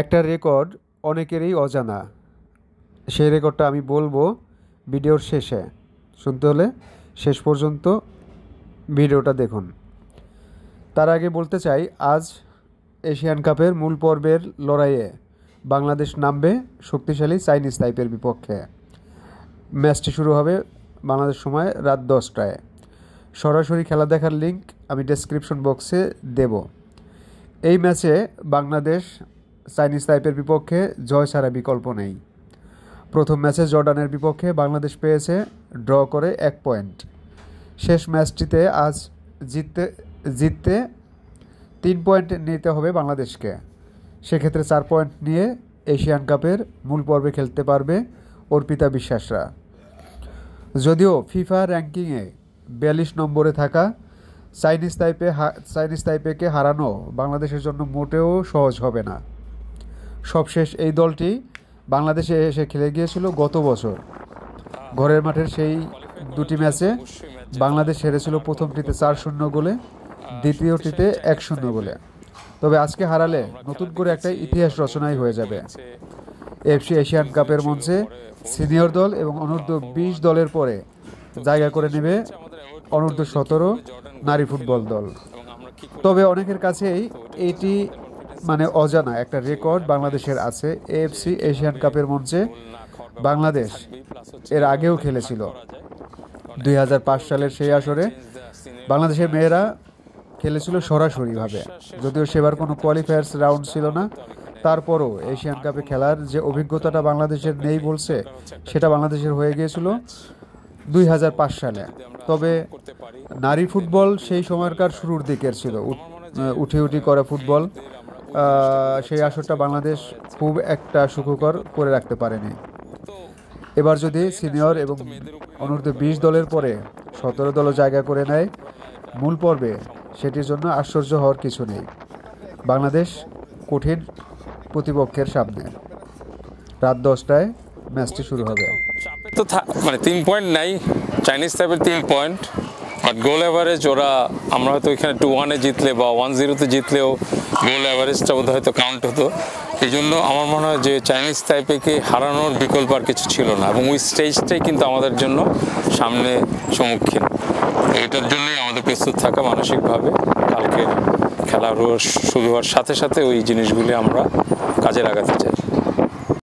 একটা রেকর্ড অনেকেরই অজানা, সেই রেকর্ডটা আমি বলবো ভিডিওর শেষে। শুনতে হলে শেষ পর্যন্ত ভিডিওটা দেখুন। তার আগে বলতে চাই, আজ এশিয়ান কাপের মূল পর্বের লড়াইয়ে বাংলাদেশ নামবে শক্তিশালী চাইনিজ তাইপের বিপক্ষে। ম্যাচটি শুরু হবে বাংলাদেশ সময় রাত 10টায়। সরাসরি খেলা দেখার লিঙ্ক আমি ডেসক্রিপশন বক্সে দেব। এই ম্যাচে বাংলাদেশ চাইনিজ তাইপের বিপক্ষে জয় ছাড়া বিকল্প নেই। প্রথম ম্যাচে জর্ডানের বিপক্ষে বাংলাদেশ পেয়েছে ড্র করে 1 পয়েন্ট। শেষ ম্যাচটিতে আজ জিততে 3 পয়েন্ট নিতে হবে বাংলাদেশকে। সেক্ষেত্রে 4 পয়েন্ট নিয়ে এশিয়ান কাপের মূল পর্বে খেলতে পারবে অর্পিতা বিশ্বাসরা। যদিও ফিফা র্যাঙ্কিংয়ে 42 নম্বরে থাকা চাইনিজ তাইপেকে হারানো বাংলাদেশের জন্য মোটেও সহজ হবে না। সবশেষ এই দলটি বাংলাদেশে এসে খেলে গিয়েছিল গত বছর। ঘরের মাঠের সেই দুটি ম্যাচে বাংলাদেশ হেরেছিল, প্রথমটিতে 4-0 গোলে, দ্বিতীয়টিতে 1-0 গোলে। তবে আজকে হারালে নতুন করে একটা ইতিহাস রচনাই হয়ে যাবে। এফসি এশিয়ান কাপের মঞ্চে সিনিয়র দল এবং অনূর্ধ্ব-20 দলের পরে জায়গা করে নেবে অনূর্ধ্ব-17 নারী ফুটবল দল। তবে অনেকের কাছেই এটি অজানা একটা রেকর্ড বাংলাদেশের আছে। এএফসি এশিয়ান কাপের মঞ্চে বাংলাদেশ এর আগেও খেলেছিল। 2005 সালের সেই আসরে বাংলাদেশের মেয়েরা খেলেছিল সরাসরিভাবে। যদিও সেবার কোনো কোয়ালিফায়ার্স রাউন্ড ছিল না, তারপরও এশিয়ান কাপে খেলার যে অভিজ্ঞতাটা বাংলাদেশের নেই বলছে, সেটা বাংলাদেশের হয়ে গিয়েছিল 2005 সালে। তবে নারী ফুটবল সেই সময়কার শুরুর দিকের ছিল, উঠি করা ফুটবল। সেই আসরটা বাংলাদেশ খুব একটা সুখকর করে রাখতে পারেনি। এবার যদি সিনিয়র এবং অনূর্ধ্ব-20 দলের পরে 17 দলও জায়গা করে নেয় মূল পর্বে, সেটির জন্য আশ্চর্য হওয়ার কিছু নেই। বাংলাদেশ কঠিন প্রতিপক্ষের সামনে। রাত 10টায় ম্যাচটি শুরু হবে। তো 3 পয়েন্ট নাই চাইনিজ তাইপের, 3 পয়েন্ট, বাট গোল অ্যাভারেজ ওরা, আমরা হয়তো এখানে 2-1-এ জিতলে বা 1-0-তে জিতলেও গোল অ্যাভারেজটা বোধ হয়তো কাউন্ট হতো। এই জন্য আমার মনে হয় যে চাইনিজ তাইপেকে হারানোর বিকল্প আর কিছু ছিল না, এবং ওই স্টেজটাই কিন্তু আমাদের জন্য সামনে সম্মুখীন। এটার জন্যই আমাদের প্রস্তুত থাকা মানসিকভাবে, কালকে খেলা শুরু হওয়ার সাথে সাথে ওই জিনিসগুলি আমরা কাজে লাগাতে চাই।